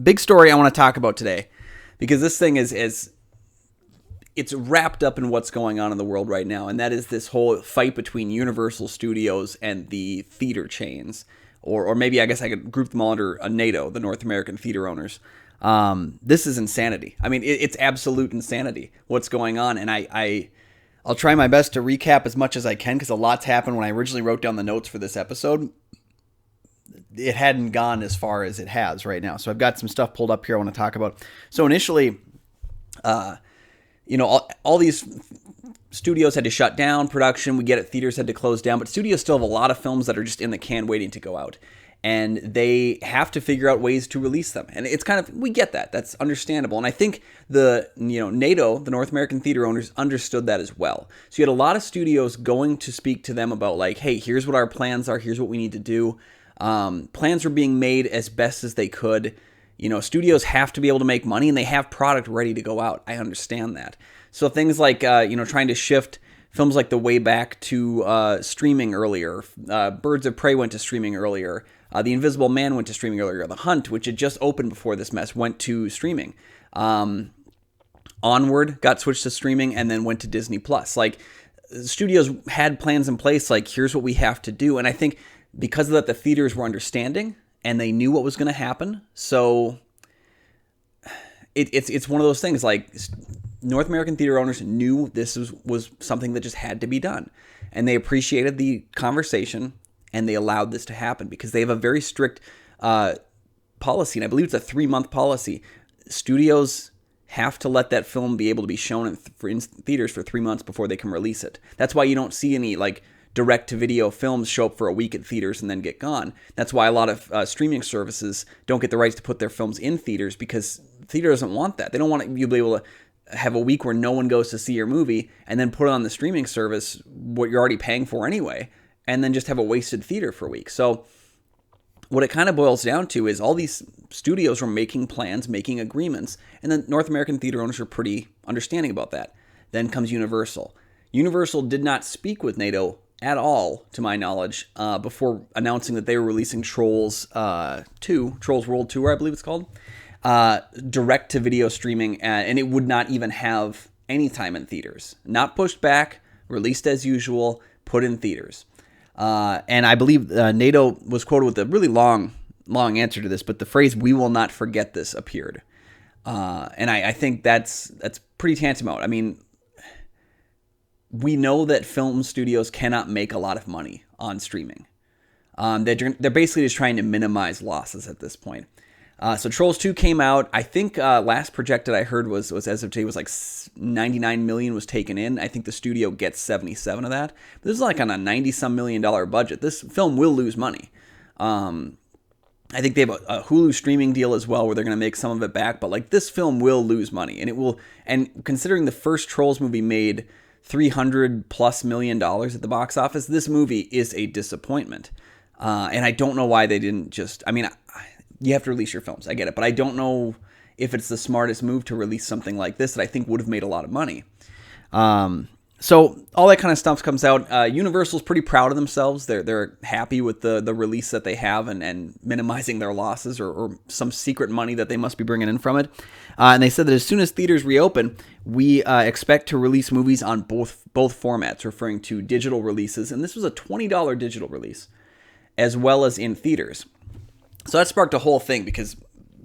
Big story I want to talk about today, because this thing is it's wrapped up in what's going on in the world right now, and that is this whole fight between Universal Studios and the theater chains, or maybe I guess I could group them all under NATO, the North American Theater Owners. This is insanity. I mean, it's absolute insanity what's going on, and I'll try my best to recap as much as I can, because a lot's happened. When I originally wrote down the notes for this episode, it hadn't gone as far as it has right now. So I've got some stuff pulled up here I want to talk about. So initially, all these studios had to shut down production. We get it, theaters had to close down, but studios still have a lot of films that are just in the can waiting to go out. And they have to figure out ways to release them. And it's kind of, we get that. That's understandable. And I think NATO, the North American Theater Owners, understood that as well. So you had a lot of studios going to speak to them about like, hey, here's what our plans are. Here's what we need to do. Plans were being made as best as they could. Studios have to be able to make money, and they have product ready to go out. I understand that. So things like, trying to shift films like The Way Back to streaming earlier. Birds of Prey went to streaming earlier. The Invisible Man went to streaming earlier. The Hunt, which had just opened before this mess, went to streaming. Onward got switched to streaming and then went to Disney+. Like, studios had plans in place, like, here's what we have to do. And I think because of that, the theaters were understanding, and they knew what was going to happen. So it's one of those things, like, North American theater owners knew this was something that just had to be done. And they appreciated the conversation, and they allowed this to happen because they have a very strict policy, and I believe it's a 3-month policy. Studios have to let that film be able to be shown in theaters for 3 months before they can release it. That's why you don't see any, like, direct-to-video films show up for a week at theaters and then get gone. That's why a lot of streaming services don't get the rights to put their films in theaters, because theater doesn't want that. They don't want you to be able to have a week where no one goes to see your movie and then put it on the streaming service, what you're already paying for anyway, and then just have a wasted theater for a week. So what it kind of boils down to is all these studios were making plans, making agreements, and then North American theater owners are pretty understanding about that. Then comes Universal. Universal did not speak with NATO at all, to my knowledge, before announcing that they were releasing Trolls 2, Trolls World Tour, I believe it's called, direct-to-video streaming, and it would not even have any time in theaters. Not pushed back, released as usual, put in theaters. And I believe NATO was quoted with a really long answer to this, but the phrase, "we will not forget this," appeared. And I think that's pretty tantamount. I mean, we know that film studios cannot make a lot of money on streaming. They're basically just trying to minimize losses at this point. So Trolls 2 came out. I think last projected I heard was as of today was like 99 million was taken in. I think the studio gets 77 of that. But this is like on a $90-some million budget. This film will lose money. I think they have a Hulu streaming deal as well, where they're going to make some of it back. But like, this film will lose money, and it will. And considering the first Trolls movie made $300+ million at the box office, this movie is a disappointment. And I don't know why they didn't just. I mean, you have to release your films. I get it. But I don't know if it's the smartest move to release something like this that I think would have made a lot of money. So all that kind of stuff comes out. Universal's pretty proud of themselves. They're happy with the release that they have and minimizing their losses or some secret money that they must be bringing in from it. And they said that as soon as theaters reopen, we expect to release movies on both formats, referring to digital releases. And this was a $20 digital release, as well as in theaters. So that sparked a whole thing, because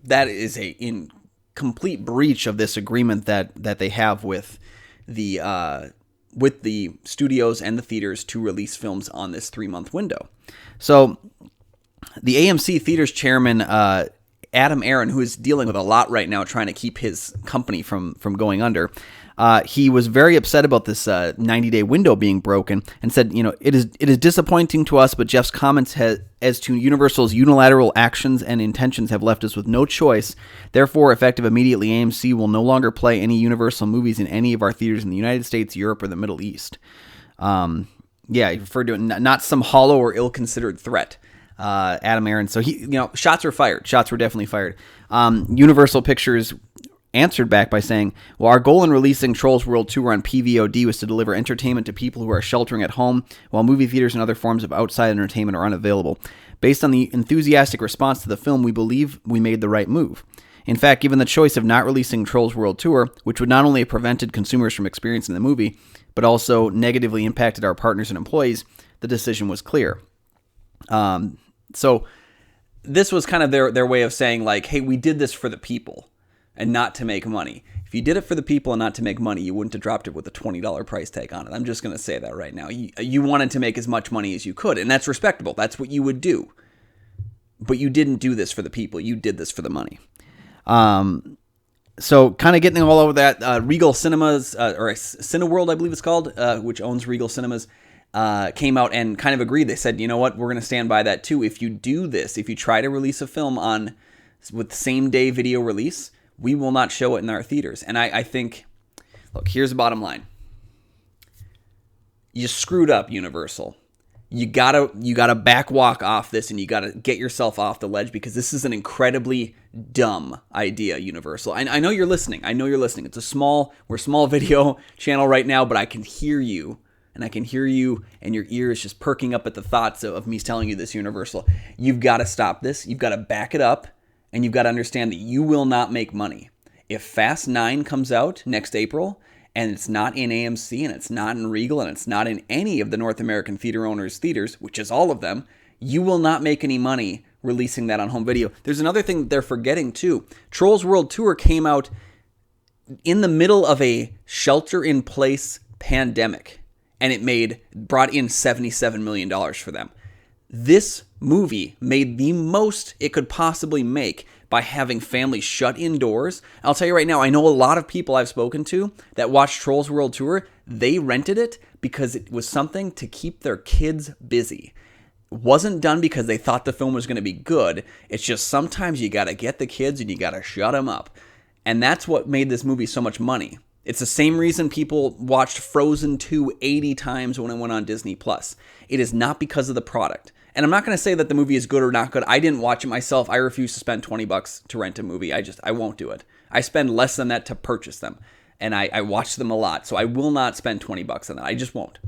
that is in complete breach of this agreement that they have with the studios and the theaters to release films on this 3-month window. So the AMC Theaters chairman, Adam Aron, who is dealing with a lot right now trying to keep his company from going under, he was very upset about this 90-day window being broken and said, it is disappointing to us, but Jeff's comments as to Universal's unilateral actions and intentions have left us with no choice. Therefore, effective immediately, AMC will no longer play any Universal movies in any of our theaters in the United States, Europe, or the Middle East. He referred to it not some hollow or ill-considered threat. Adam Aron. So shots were fired. Shots were definitely fired. Universal Pictures answered back by saying, well, our goal in releasing Trolls World Tour on PVOD was to deliver entertainment to people who are sheltering at home while movie theaters and other forms of outside entertainment are unavailable. Based on the enthusiastic response to the film, we believe we made the right move. In fact, given the choice of not releasing Trolls World Tour, which would not only have prevented consumers from experiencing the movie, but also negatively impacted our partners and employees, the decision was clear. So this was kind of their way of saying, like, hey, we did this for the people and not to make money. If you did it for the people and not to make money, you wouldn't have dropped it with a $20 price tag on it. I'm just going to say that right now. You wanted to make as much money as you could, and that's respectable. That's what you would do. But you didn't do this for the people. You did this for the money. So kind of getting all over that, Regal Cinemas, or Cineworld, I believe it's called, which owns Regal Cinemas, came out and kind of agreed. They said, you know what, we're going to stand by that too. If you do this, if you try to release a film with same day video release, we will not show it in our theaters. And I think, look, here's the bottom line. You screwed up, Universal. You gotta backwalk off this, and you gotta get yourself off the ledge, because this is an incredibly dumb idea, Universal. I know you're listening. We're a small video channel right now, but I can hear you, and your ears just perking up at the thoughts of me telling you this, Universal. You've got to stop this. You've got to back it up, and you've got to understand that you will not make money. If Fast 9 comes out next April, and it's not in AMC, and it's not in Regal, and it's not in any of the North American theater owners' theaters, which is all of them, you will not make any money releasing that on home video. There's another thing they're forgetting too. Trolls World Tour came out in the middle of a shelter-in-place pandemic, and it brought in $77 million for them. This movie made the most it could possibly make by having families shut indoors. I'll tell you right now, I know a lot of people I've spoken to that watched Trolls World Tour. They rented it because it was something to keep their kids busy. It wasn't done because they thought the film was going to be good. It's just sometimes you got to get the kids and you got to shut them up. And that's what made this movie so much money. It's the same reason people watched Frozen 2 80 times when it went on Disney+. It is not because of the product. And I'm not going to say that the movie is good or not good. I didn't watch it myself. I refuse to spend $20 to rent a movie. I won't do it. I spend less than that to purchase them. And I watch them a lot. So I will not spend $20 on that. I just won't.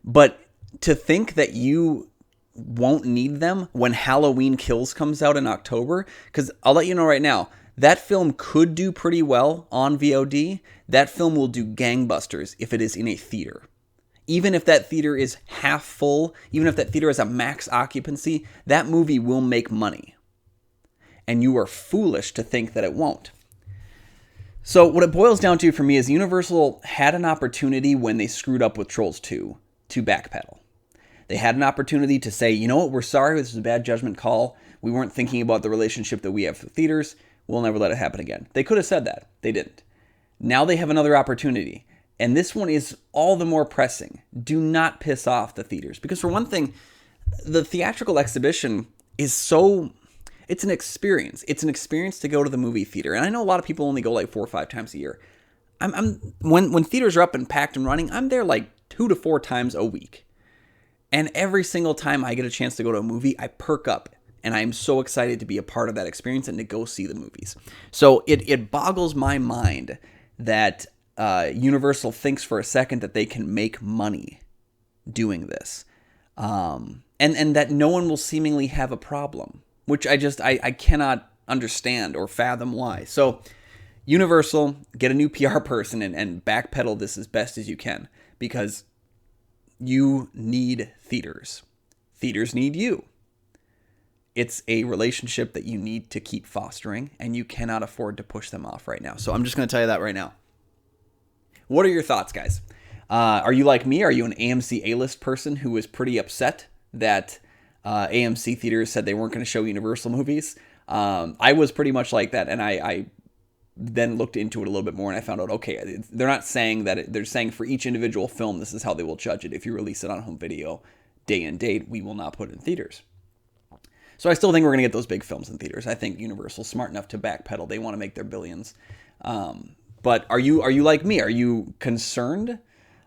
But to think that you won't need them when Halloween Kills comes out in October, because I'll let you know right now, that film could do pretty well on VOD. That film will do gangbusters if it is in a theater. Even if that theater is half full, even if that theater has a max occupancy, that movie will make money. And you are foolish to think that it won't. So what it boils down to for me is Universal had an opportunity when they screwed up with Trolls 2 to backpedal. They had an opportunity to say, you know what, we're sorry, this was a bad judgment call. We weren't thinking about the relationship that we have with theaters. We'll never let it happen again. They could have said that. They didn't. Now they have another opportunity. And this one is all the more pressing. Do not piss off the theaters. Because for one thing, the theatrical exhibition is it's an experience. It's an experience to go to the movie theater. And I know a lot of people only go like 4 or 5 times a year. When theaters are up and packed and running, I'm there like 2 to 4 times a week. And every single time I get a chance to go to a movie, I perk up. And I am so excited to be a part of that experience and to go see the movies. So it boggles my mind that Universal thinks for a second that they can make money doing this. And that no one will seemingly have a problem, which I cannot understand or fathom why. So Universal, get a new PR person and backpedal this as best as you can, because you need theaters. Theaters need you. It's a relationship that you need to keep fostering, and you cannot afford to push them off right now. So I'm just going to tell you that right now. What are your thoughts, guys? Are you like me? Are you an AMC A-list person who was pretty upset that AMC theaters said they weren't going to show Universal movies? I was pretty much like that, and I then looked into it a little bit more, and I found out, okay, they're not saying that. They're saying for each individual film, this is how they will judge it. If you release it on home video, day and date, we will not put it in theaters. So I still think we're going to get those big films in theaters. I think Universal's smart enough to backpedal. They want to make their billions. But are you like me? Are you concerned?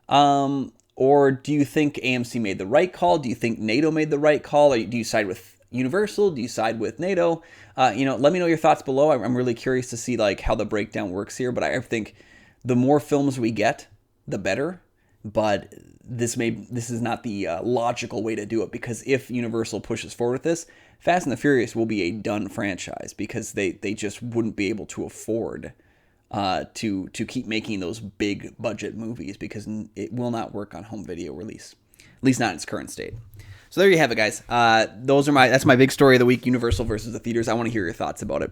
Or do you think AMC made the right call? Do you think NATO made the right call? Or do you side with Universal? Do you side with NATO? Let me know your thoughts below. I'm really curious to see like how the breakdown works here. But I think the more films we get, the better. but this is not the logical way to do it, because if Universal pushes forward with this, Fast and the Furious will be a done franchise, because they just wouldn't be able to afford to keep making those big budget movies, because it will not work on home video release, at least not in its current state. So there you have it, guys. That's my big story of the week: Universal versus the theaters. I want to hear your thoughts about it.